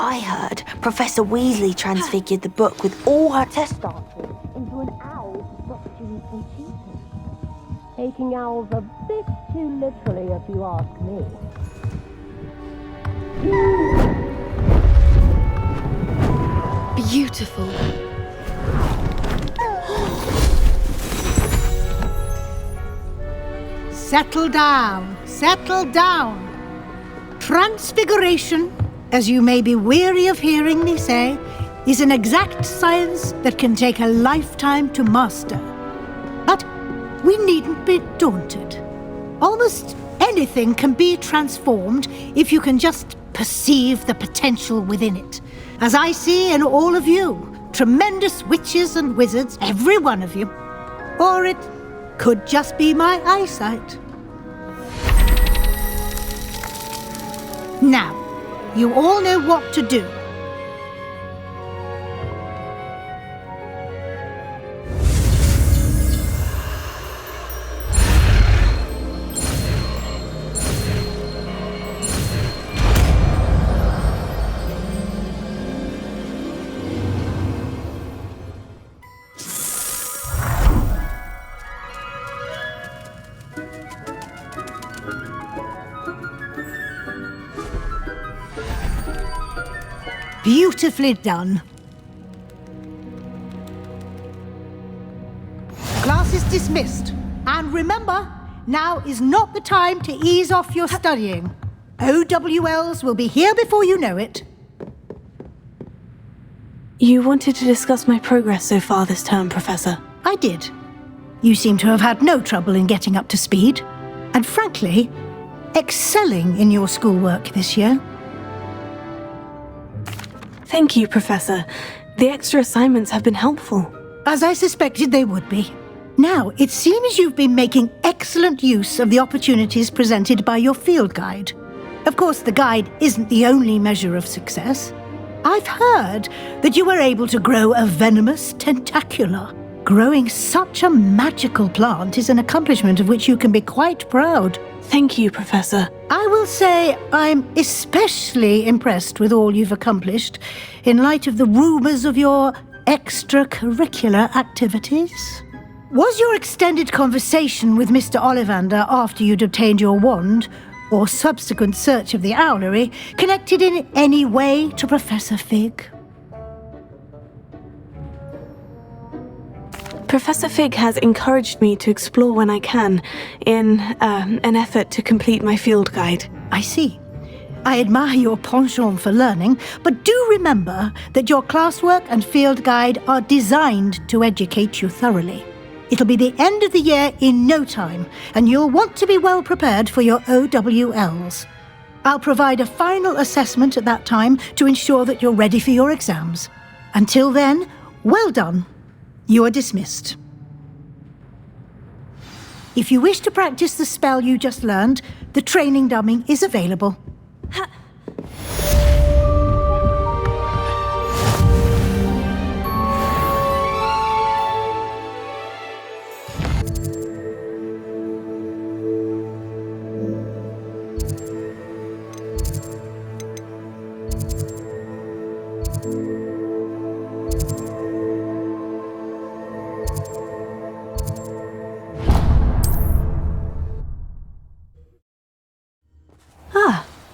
I heard Professor Weasley transfigured the book with all her test answers into an owl to stop students from cheating. Taking owls a bit too literally, if you ask me. Beautiful. Settle down, settle down. Transfiguration, as you may be weary of hearing me say, is an exact science that can take a lifetime to master. But we needn't be daunted. Almost anything can be transformed if you can just perceive the potential within it. As I see in all of you, tremendous witches and wizards, every one of you. Or it could just be my eyesight. Now, you all know what to do. Beautifully done. Class is dismissed. And remember, now is not the time to ease off your studying. OWLs will be here before you know it. You wanted to discuss my progress so far this term, Professor. I did. You seem to have had no trouble in getting up to speed. And frankly, excelling in your schoolwork this year. Thank you, Professor. The extra assignments have been helpful. As I suspected they would be. Now, it seems you've been making excellent use of the opportunities presented by your field guide. Of course, the guide isn't the only measure of success. I've heard that you were able to grow a venomous tentacula. Growing such a magical plant is an accomplishment of which you can be quite proud. Thank you, Professor. I will say I'm especially impressed with all you've accomplished in light of the rumours of your extracurricular activities. Was your extended conversation with Mr. Ollivander after you'd obtained your wand, or subsequent search of the owlery, connected in any way to Professor Fig? Professor Fig has encouraged me to explore when I can, in an effort to complete my field guide. I see. I admire your penchant for learning, but do remember that your classwork and field guide are designed to educate you thoroughly. It'll be the end of the year in no time, and you'll want to be well prepared for your OWLs. I'll provide a final assessment at that time to ensure that you're ready for your exams. Until then, well done. You are dismissed. If you wish to practice the spell you just learned, the training dummy is available.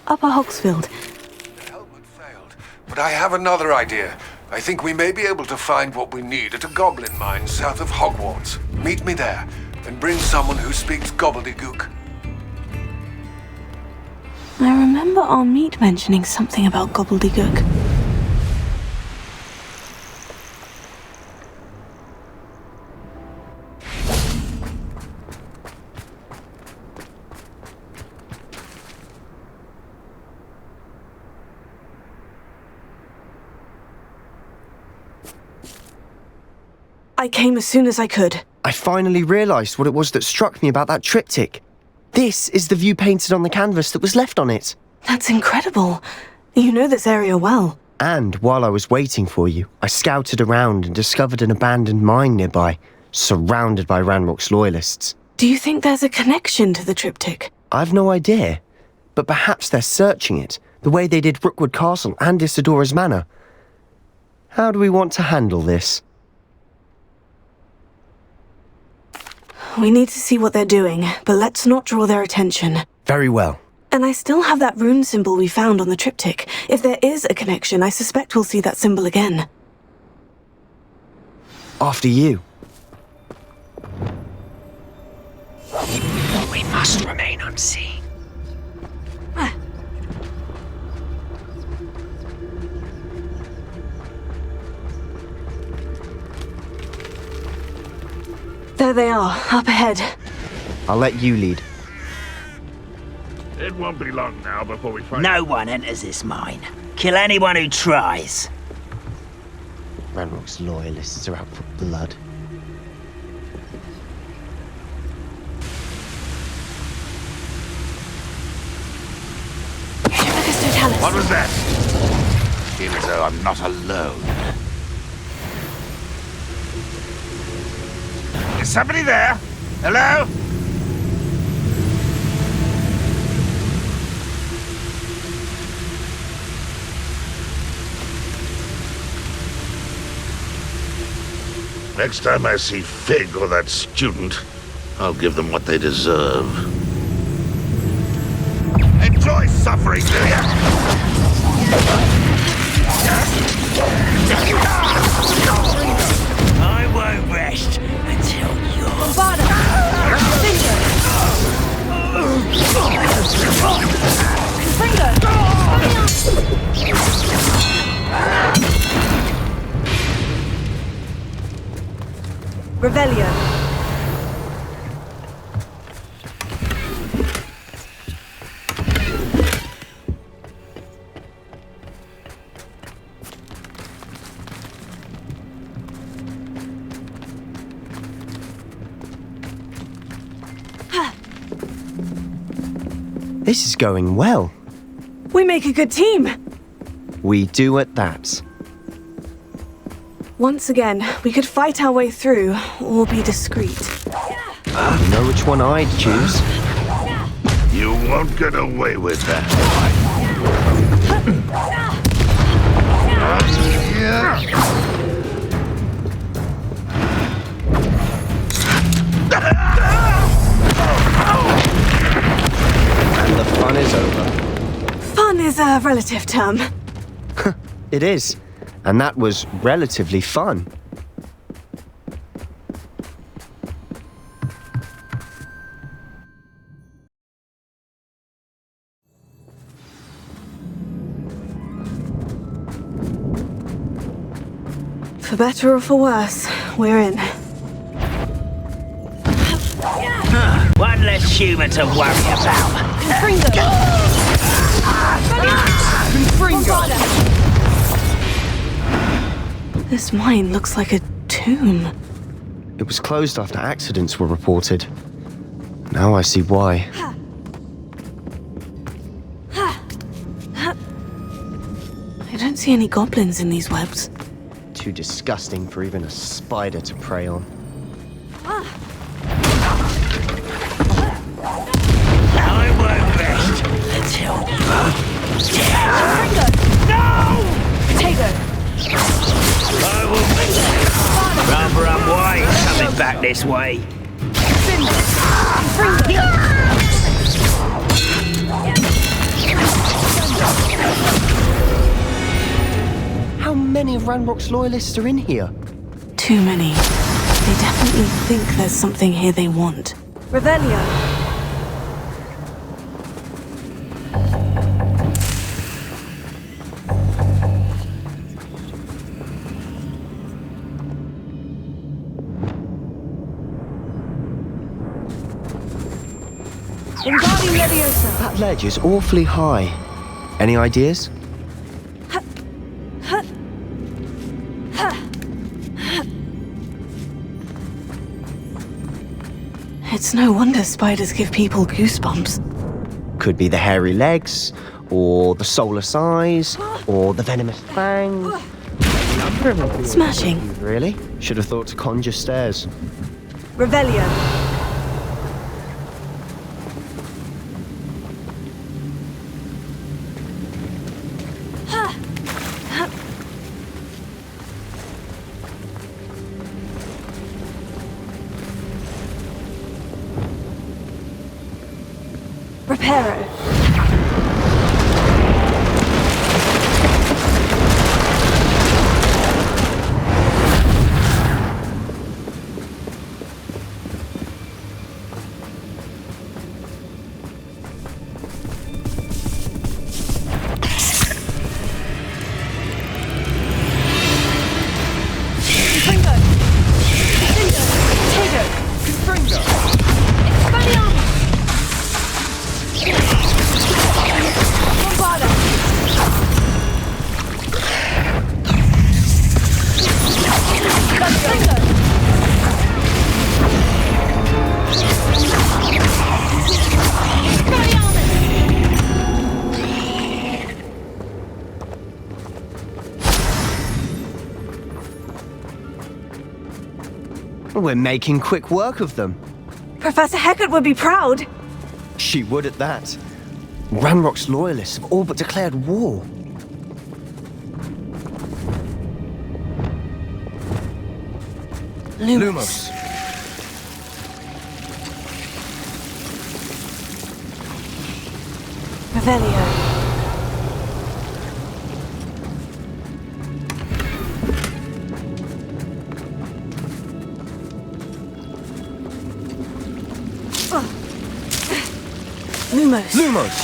Upper Hogsfield. The helmet failed, but I have another idea. I think we may be able to find what we need at a goblin mine south of Hogwarts. Meet me there, and bring someone who speaks gobbledygook. I remember Amit mentioning something about gobbledygook. I came as soon as I could. I finally realised what it was that struck me about that triptych. This is the view painted on the canvas that was left on it. That's incredible. You know this area well. And while I was waiting for you, I scouted around and discovered an abandoned mine nearby, surrounded by Ranrock's loyalists. Do you think there's a connection to the triptych? I've no idea, but perhaps they're searching it, The way they did Rookwood Castle and Isidora's Manor. How do we want to handle this? We need to see what they're doing, but let's not draw their attention. Very well. And I still have that rune symbol we found on the triptych. If there is a connection, I suspect we'll see that symbol again. After you. We must remain unseen. There they are, up ahead. I'll let you lead. It won't be long now before we find... No one enters this mine. Kill anyone who tries. Ranrock's loyalists are out for blood. What was that? Feel as though I'm not alone. Is somebody there? Hello? Next time I see Fig or that student, I'll give them what they deserve. Enjoy suffering, do ya? I won't rest until you're... Revelio. This is going well. We make a good team. We do at that. Once again, we could fight our way through, or be discreet. You know which one I'd choose. You won't get away with that. And the fun is over. Fun is a relative term. It is. And that was relatively fun. For better or for worse, we're in. One less human to worry about. This mine looks like a tomb. It was closed after accidents were reported. Now I see why. I don't see any goblins in these webs. Too disgusting for even a spider to prey on. I won't rest until I will rather unwise coming back this way. How many of Ranrock's loyalists are in here? Too many. They definitely think there's something here they want. Revelio. That ledge is awfully high. Any ideas? It's no wonder spiders give people goosebumps. Could be the hairy legs, or the soulless eyes, or the venomous fangs. Smashing. Really? Should have thought to conjure stairs. Revelio. Pero. We're making quick work of them. Professor Hecat would be proud. She would at that. Ranrock's loyalists have all but declared war. Lumos. Revelio. Lumos. Lumos!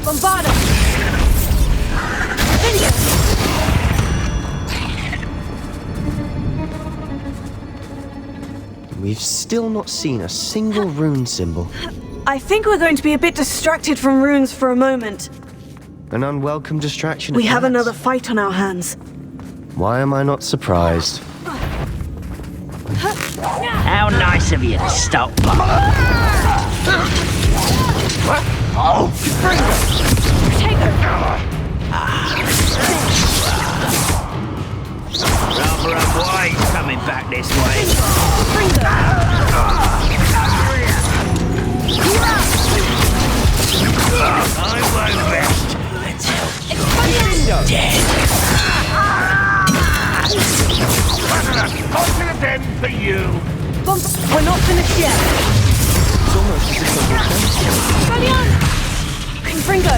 Bombarda! We've still not seen a single rune symbol. I think we're going to be a bit distracted from runes for a moment. An unwelcome distraction. We at have that. another fight on our hands. Why am I not surprised? How nice of you to stop by. Rather unwise coming back this way. I won't rest until you're dead. Fortunate end for you. We're not finished yet. It's almost as if they were Confringo.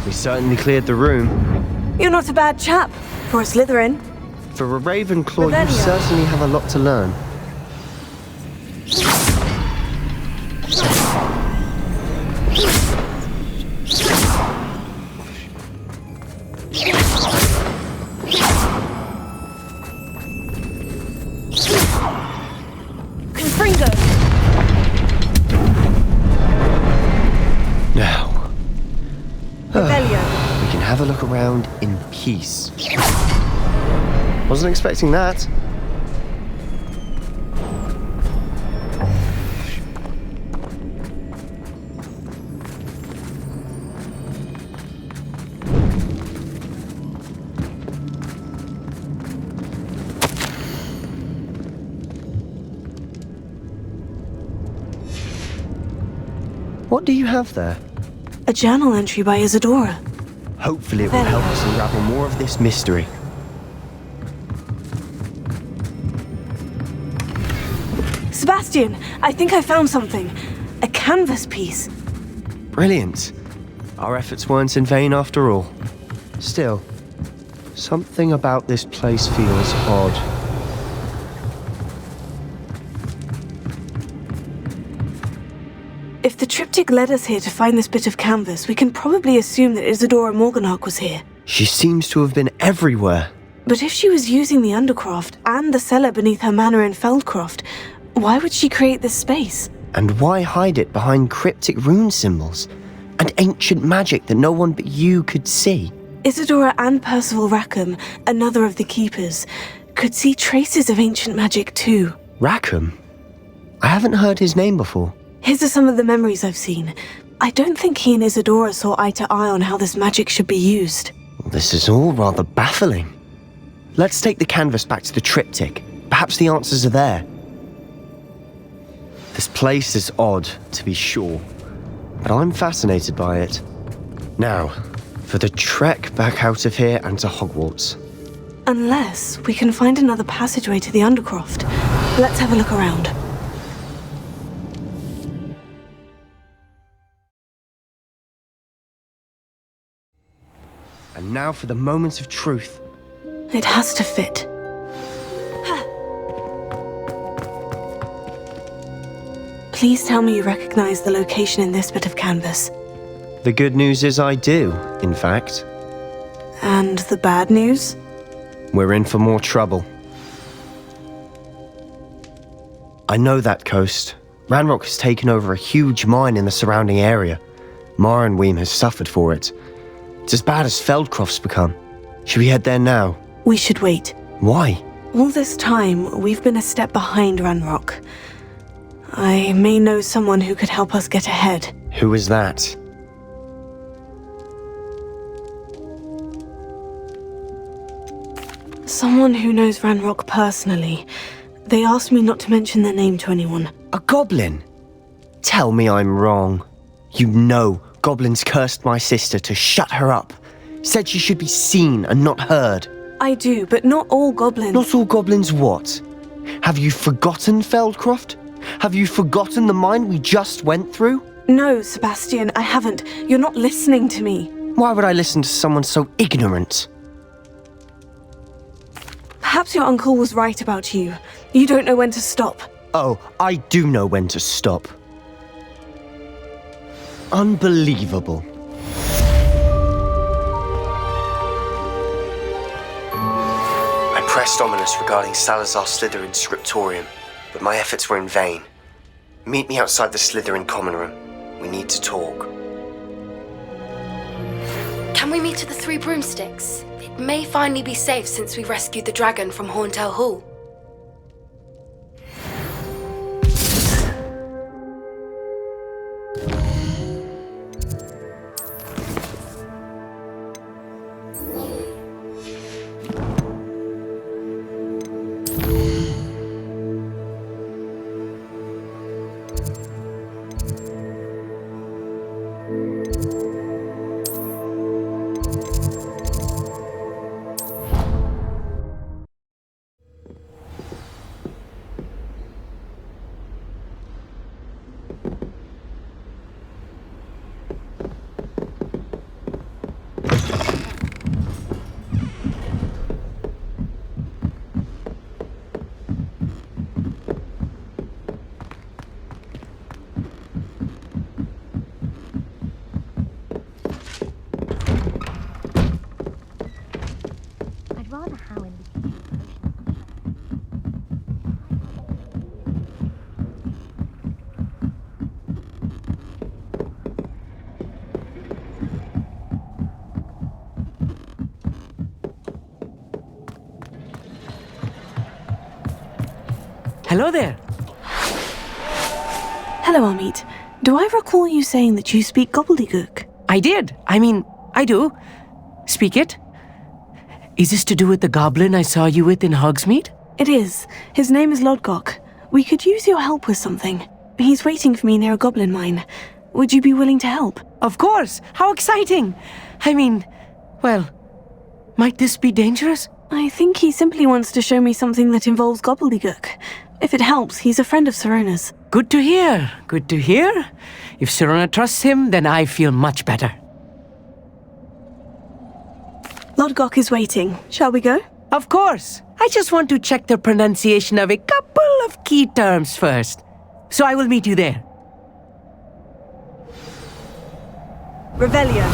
We certainly cleared the room. You're not a bad chap for a Slytherin. For a Ravenclaw, Revelio. you certainly have a lot to learn. Now, we can have a look around in peace. Wasn't expecting that. What do you have there? A journal entry by Isadora. Hopefully it will help us unravel more of this mystery. Sebastian, I think I found something. A canvas piece. Brilliant. Our efforts weren't in vain after all. Still, something about this place feels odd. If the triptych led us here to find this bit of canvas, we can probably assume that Isadora Morganach was here. She seems to have been everywhere. But if she was using the Undercroft and the cellar beneath her manor in Feldcroft, why would she create this space? And why hide it behind cryptic rune symbols and ancient magic that no one but you could see? Isadora and Percival Rackham, another of the keepers, could see traces of ancient magic too. Rackham? I haven't heard his name before. His are some of the memories I've seen. I don't think he and Isadora saw eye to eye on how this magic should be used. This is all rather baffling. Let's take the canvas back to the triptych. Perhaps the answers are there. This place is odd, to be sure, but I'm fascinated by it. Now, for the trek back out of here and to Hogwarts. Unless we can find another passageway to the Undercroft. Let's have a look around. And now for the moment of truth. It has to fit. Please tell me you recognize the location in this bit of canvas. The good news is I do, in fact. And the bad news? We're in for more trouble. I know that coast. Ranrock has taken over a huge mine in the surrounding area. Marrenweem has suffered for it. It's as bad as Feldcroft's become. Should we head there now? We should wait. Why? All this time, we've been a step behind Ranrock. I may know someone who could help us get ahead. Who is that? Someone who knows Ranrock personally. They asked me not to mention their name to anyone. A goblin? Tell me I'm wrong. You know goblins cursed my sister to shut her up. Said she should be seen and not heard. I do, but not all goblins. Not all goblins what? Have you forgotten Feldcroft? Have you forgotten the mine we just went through? No, Sebastian, I haven't. You're not listening to me. Why would I listen to someone so ignorant? Perhaps your uncle was right about you. You don't know when to stop. Oh, I do know when to stop. Unbelievable. I pressed Ominous regarding Salazar Slytherin's scriptorium, but my efforts were in vain. Meet me outside the Slytherin common room. We need to talk. Can we meet at the Three Broomsticks? It may finally be safe since we rescued the dragon from Horntail Hall. Hello there. Hello, Amit. Do I recall you saying that you speak gobbledygook? I did. I do. Speak it. Is this to do with the goblin I saw you with in Hogsmeade? It is. His name is Lodgok. We could use your help with something. He's waiting for me near a goblin mine. Would you be willing to help? Of course. How exciting. Well, might this be dangerous? I think he simply wants to show me something that involves gobbledygook. If it helps, he's a friend of Serona's. Good to hear. Good to hear. If Serona trusts him, then I feel much better. Lodgok is waiting. Shall we go? Of course. I just want to check the pronunciation of a couple of key terms first. So I will meet you there. Revelio.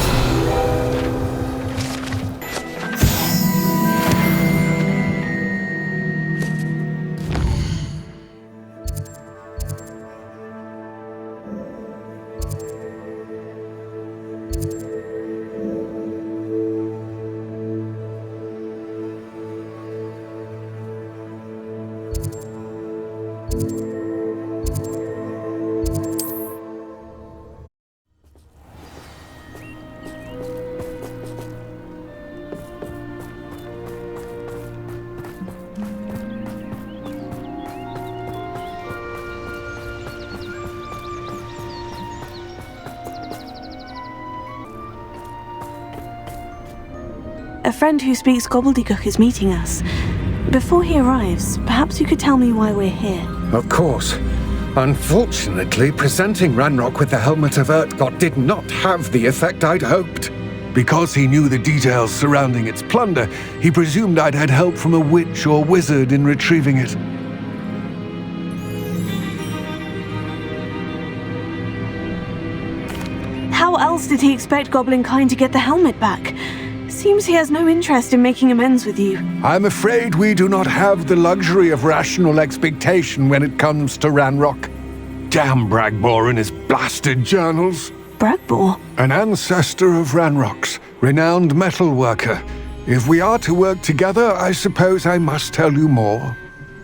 A friend who speaks gobbledygook is meeting us. Before he arrives, perhaps you could tell me why we're here. Of course. Unfortunately, presenting Ranrock with the Helmet of Urtkot did not have the effect I'd hoped. Because he knew the details surrounding its plunder, he presumed I'd had help from a witch or wizard in retrieving it. How else did he expect Goblin kind to get the helmet back? Seems he has no interest in making amends with you. I'm afraid we do not have the luxury of rational expectation when it comes to Ranrock. Damn Bragbor and his blasted journals. Bragbor? An ancestor of Ranrock's, renowned metal worker. If we are to work together, I suppose I must tell you more.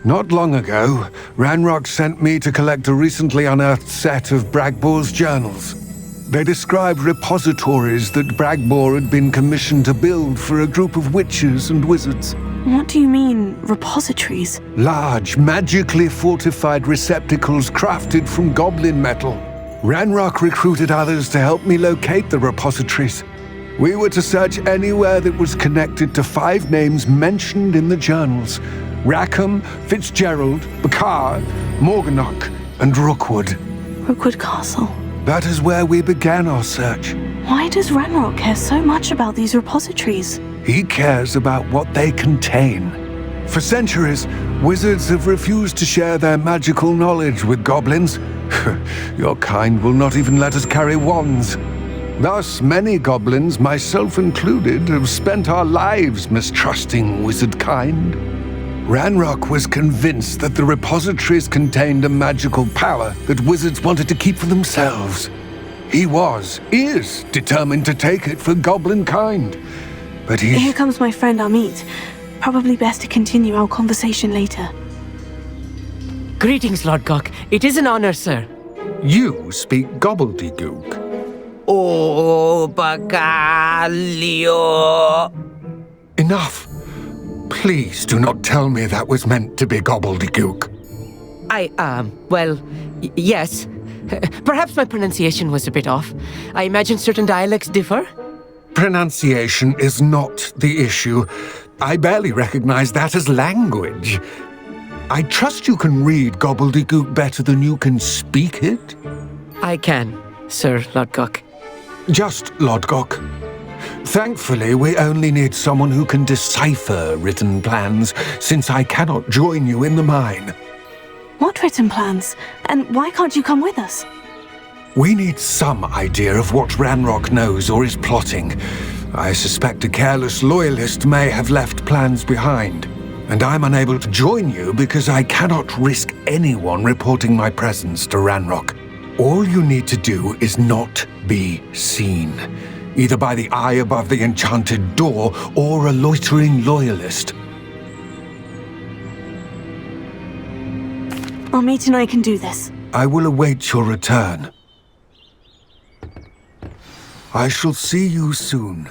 Not long ago, Ranrock sent me to collect a recently unearthed set of Bragbor's journals. They described repositories that Bragbor had been commissioned to build for a group of witches and wizards. What do you mean, repositories? Large, magically fortified receptacles crafted from goblin metal. Ranrock recruited others to help me locate the repositories. We were to search anywhere that was connected to 5 names mentioned in the journals: Rackham, Fitzgerald, Bakar, Morganach, and Rookwood. Rookwood Castle. That is where we began our search. Why does Ranrock care so much about these repositories? He cares about what they contain. For centuries, wizards have refused to share their magical knowledge with goblins. Your kind will not even let us carry wands. Thus, many goblins, myself included, have spent our lives mistrusting wizard kind. Ranrock was convinced that the repositories contained a magical power that wizards wanted to keep for themselves. He is determined to take it for goblin kind. But Here comes my friend Amit. Probably best to continue our conversation later. Greetings, Lodgok. It is an honor, sir. You speak gobbledygook. Oh, Bagalio. Enough. Please do not tell me that was meant to be gobbledygook. Yes. Perhaps my pronunciation was a bit off. I imagine certain dialects differ. Pronunciation is not the issue. I barely recognize that as language. I trust you can read gobbledygook better than you can speak it? I can, Sir Lodgok. Just Lodgok. Thankfully, we only need someone who can decipher written plans, since I cannot join you in the mine. What written plans? And why can't you come with us? We need some idea of what Ranrock knows or is plotting. I suspect a careless loyalist may have left plans behind, and I'm unable to join you because I cannot risk anyone reporting my presence to Ranrock. All you need to do is not be seen, either by the eye above the enchanted door or a loitering loyalist. Amit and I can do this. I will await your return. I shall see you soon.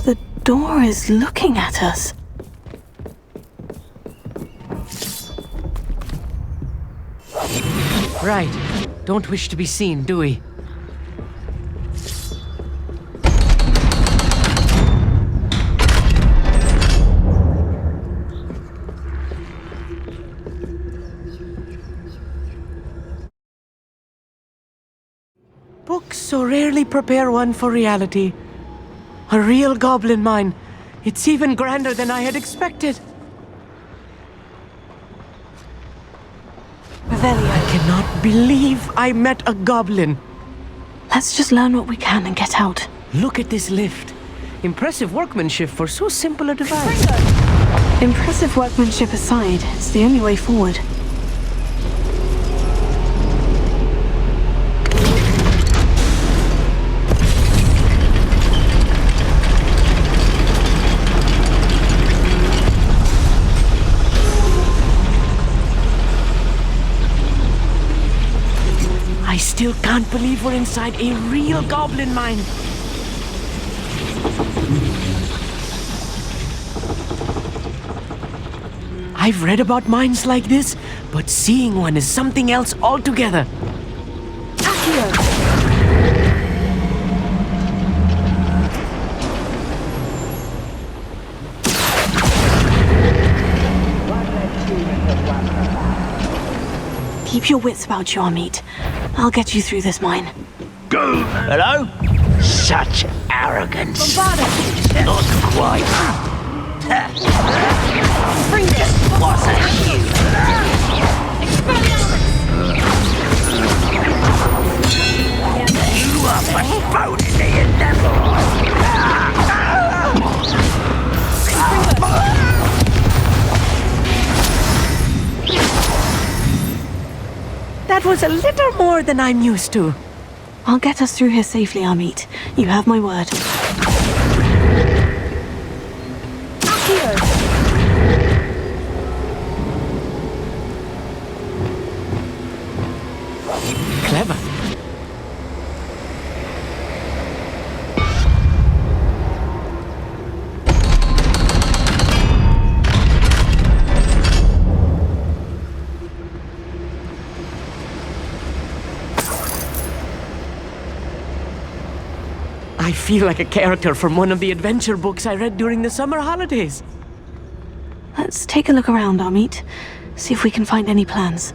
The door is looking at us. Right. Don't wish to be seen, do we? Books so rarely prepare one for reality. A real goblin mine. It's even grander than I had expected. Revelio. I cannot believe I met a goblin. Let's just learn what we can and get out. Look at this lift. Impressive workmanship for so simple a device. Impressive workmanship aside, it's the only way forward. I still can't believe we're inside a real goblin mine. I've read about mines like this, but seeing one is something else altogether. Keep your wits about you, Amit. I'll get you through this mine. Go! Hello? Such arrogance. Not quite. Bring this! What's a huge? You are postponing the inevitable. That was a little more than I'm used to. I'll get us through here safely, Amit. You have my word. Clever. I feel like a character from one of the adventure books I read during the summer holidays. Let's take a look around, Amit. See if we can find any plans.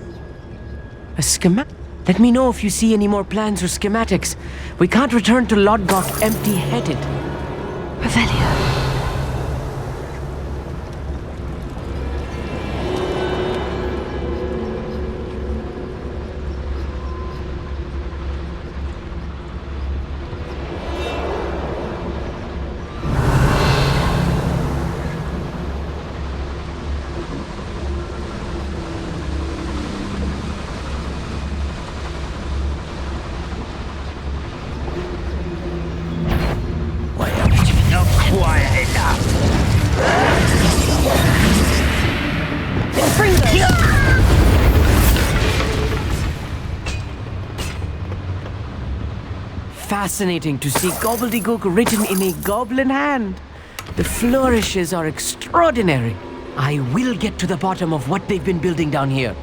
A schematic? Let me know if you see any more plans or schematics. We can't return to Lodgok empty-headed. Revelio. Quiet enough. Fascinating to see gobbledygook written in a goblin hand. The flourishes are extraordinary. I will get to the bottom of what they've been building down here.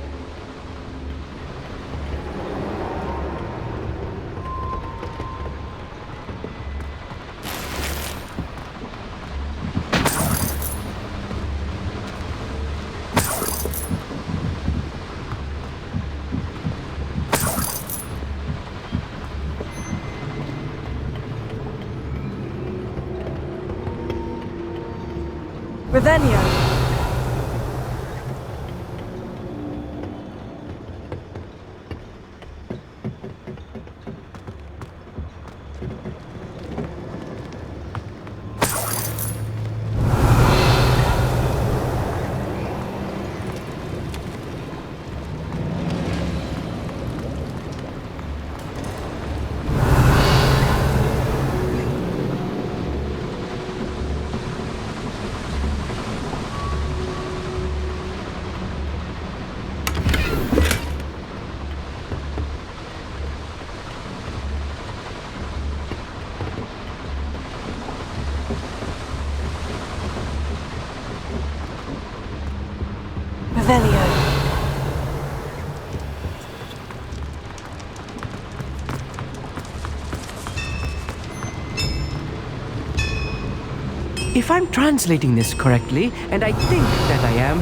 Revelio. Revelio. If I'm translating this correctly, and I think that I am,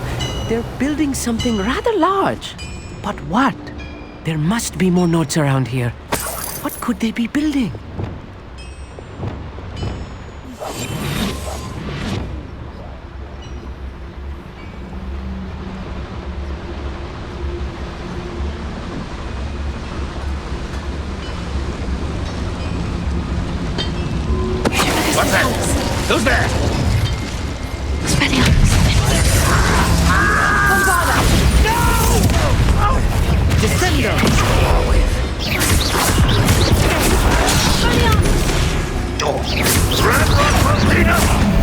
they're building something rather large. But what? There must be more notes around here. What could they be building? What's that? Who's there? Descendo!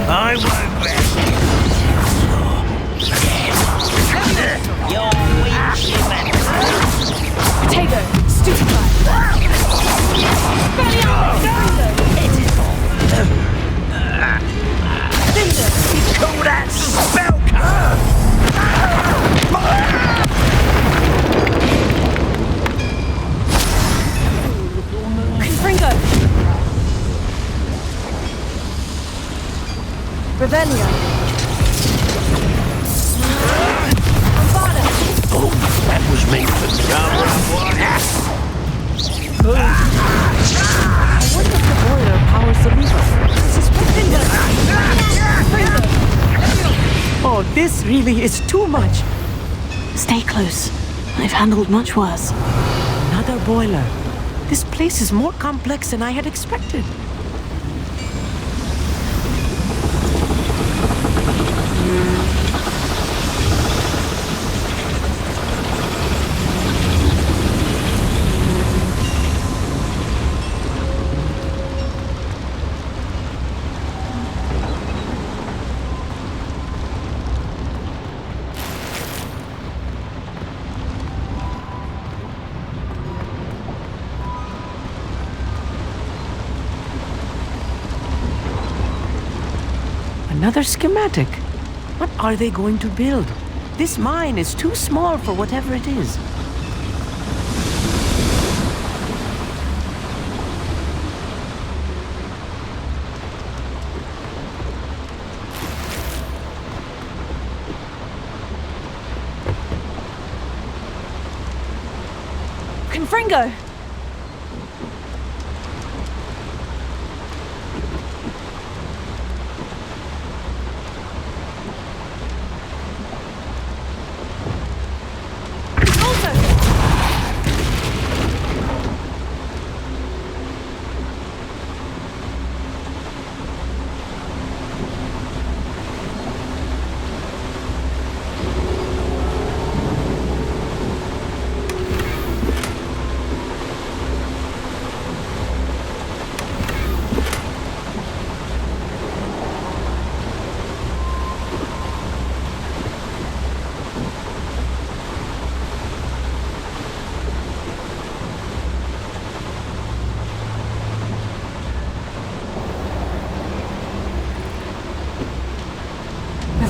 I won't rest. You're weak, human. Potato, stupefy. Call that spell card. Confringo. Revelio. Oh, that was me for I wonder if the boiler powers the lever. I suspect it does. Oh, this really is too much. Stay close. I've handled much worse. Another boiler. This place is more complex than I had expected. Another schematic. What are they going to build? This mine is too small for whatever it is. Confringo!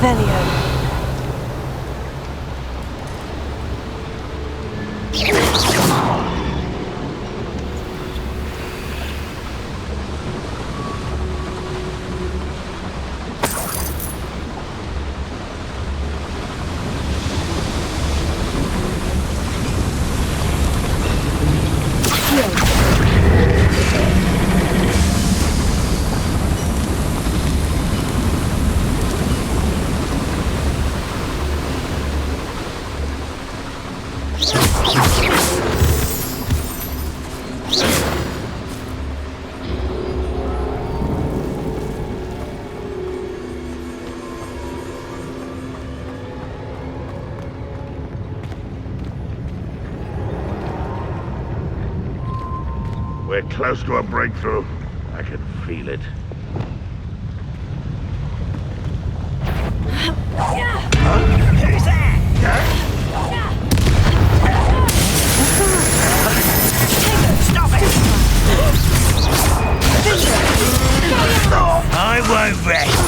Revelio. We're close to a breakthrough. I can feel it. Who's that? Stop it! I won't rest.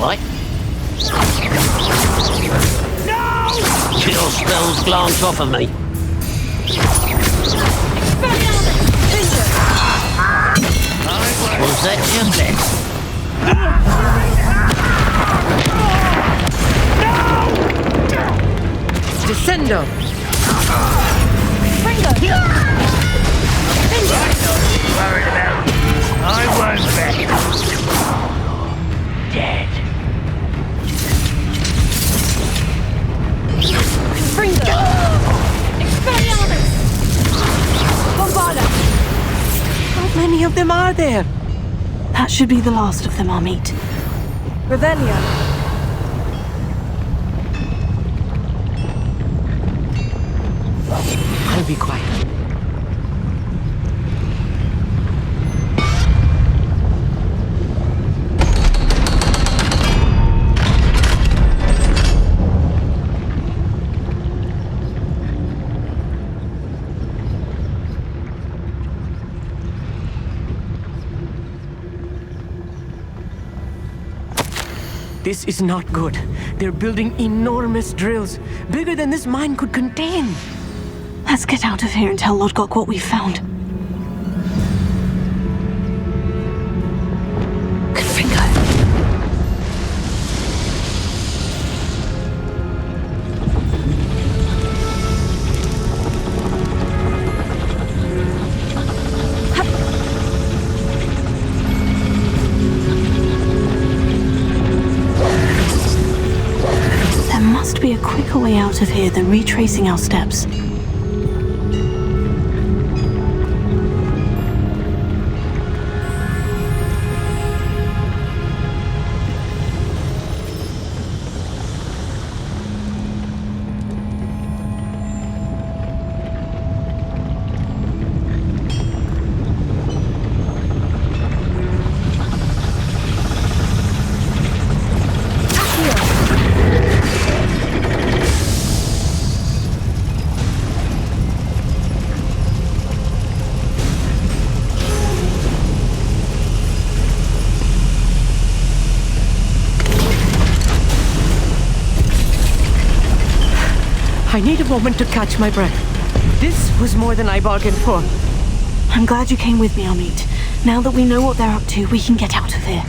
What? No! Chill spells glance off of me. Was that just it? Descendo! Worried about? I won't be. Dead. How many of them are there? That should be the last of them, Amit. Revelio. I'll be quiet. This is not good. They're building enormous drills, bigger than this mine could contain. Let's get out of here and tell Lodgok what we found. There must be a quicker way out of here than retracing our steps. I need a moment to catch my breath. This was more than I bargained for. I'm glad you came with me, Amit. Now that we know what they're up to, we can get out of here.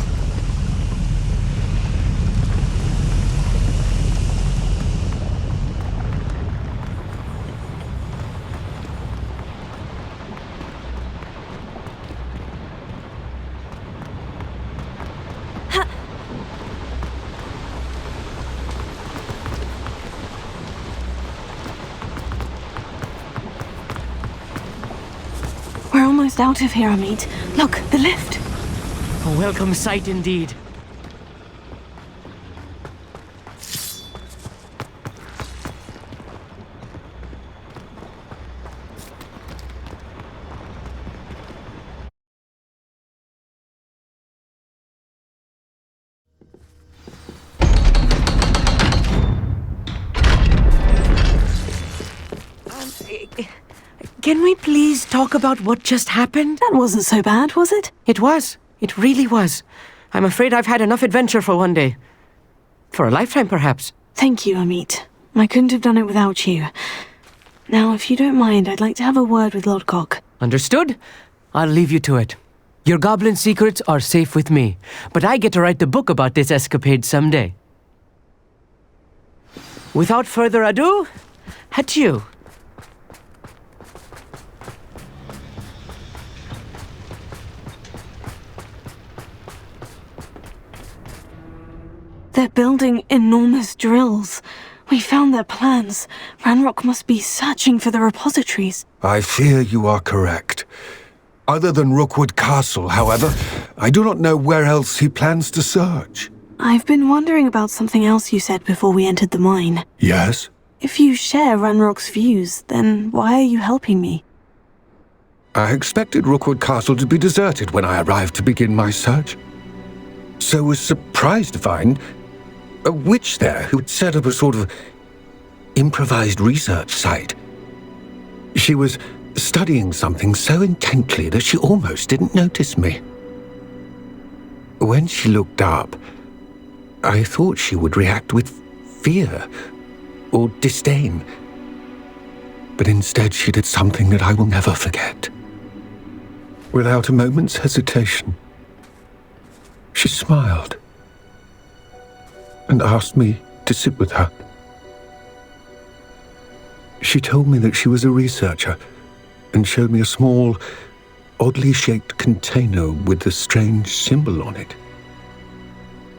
We're almost out of here, Amit. Look, the lift. A welcome sight indeed. Can we please talk about what just happened? That wasn't so bad, was it? It was. It really was. I'm afraid I've had enough adventure for one day. For a lifetime, perhaps. Thank you, Amit. I couldn't have done it without you. Now, if you don't mind, I'd like to have a word with Lodgok. Understood? I'll leave you to it. Your goblin secrets are safe with me, but I get to write the book about this escapade someday. Without further ado, adieu. They're building enormous drills. We found their plans. Ranrock must be searching for the repositories. I fear you are correct. Other than Rookwood Castle, however, I do not know where else he plans to search. I've been wondering about something else you said before we entered the mine. Yes? If you share Ranrock's views, then why are you helping me? I expected Rookwood Castle to be deserted when I arrived to begin my search. So was surprised to find a witch there who had set up a sort of improvised research site. She was studying something so intently that she almost didn't notice me. When she looked up, I thought she would react with fear or disdain. But instead she did something that I will never forget. Without a moment's hesitation, she smiled and asked me to sit with her. She told me that she was a researcher and showed me a small, oddly shaped container with a strange symbol on it.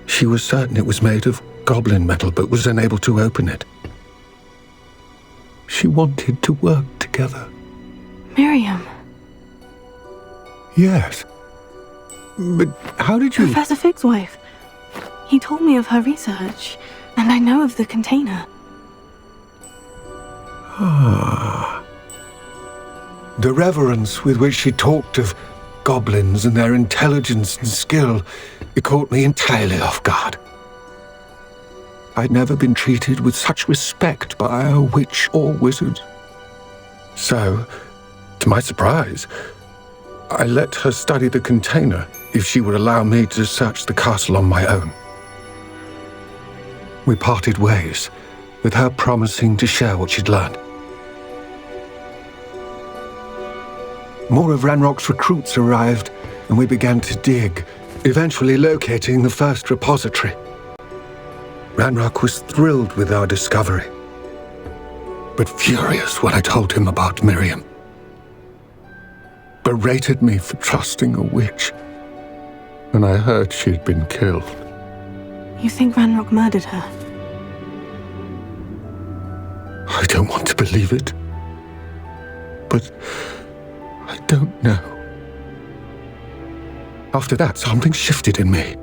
She was certain it was made of goblin metal, but was unable to open it. She wanted to work together. Miriam. Yes. But how did you... Professor Fig's wife. He told me of her research, and I know of the container. The reverence with which she talked of goblins and their intelligence and skill, it caught me entirely off guard. I'd never been treated with such respect by a witch or wizard. So, to my surprise, I let her study the container if she would allow me to search the castle on my own. We parted ways, with her promising to share what she'd learned. More of Ranrock's recruits arrived, and we began to dig, eventually locating the first repository. Ranrock was thrilled with our discovery, but furious when I told him about Miriam. Berated me for trusting a witch, and I heard she'd been killed. You think Ranrock murdered her? I don't want to believe it, but I don't know. After that, something shifted in me.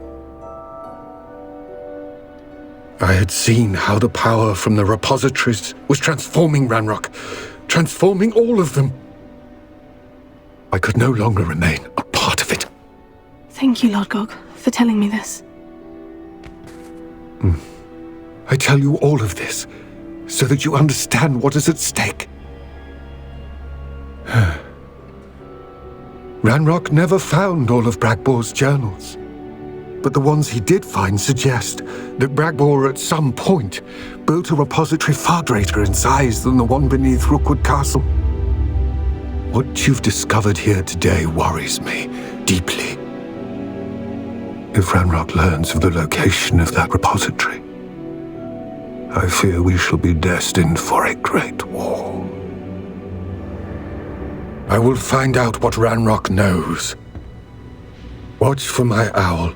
I had seen how the power from the repositories was transforming Ranrock, transforming all of them. I could no longer remain a part of it. Thank you, Lodgok, for telling me this. I tell you all of this so that you understand what is at stake. Ranrock never found all of Bragbor's journals, but the ones he did find suggest that Bragbor at some point built a repository far greater in size than the one beneath Rookwood Castle. What you've discovered here today worries me deeply. If Ranrock learns of the location of that repository, I fear we shall be destined for a great war. I will find out what Ranrock knows. Watch for my owl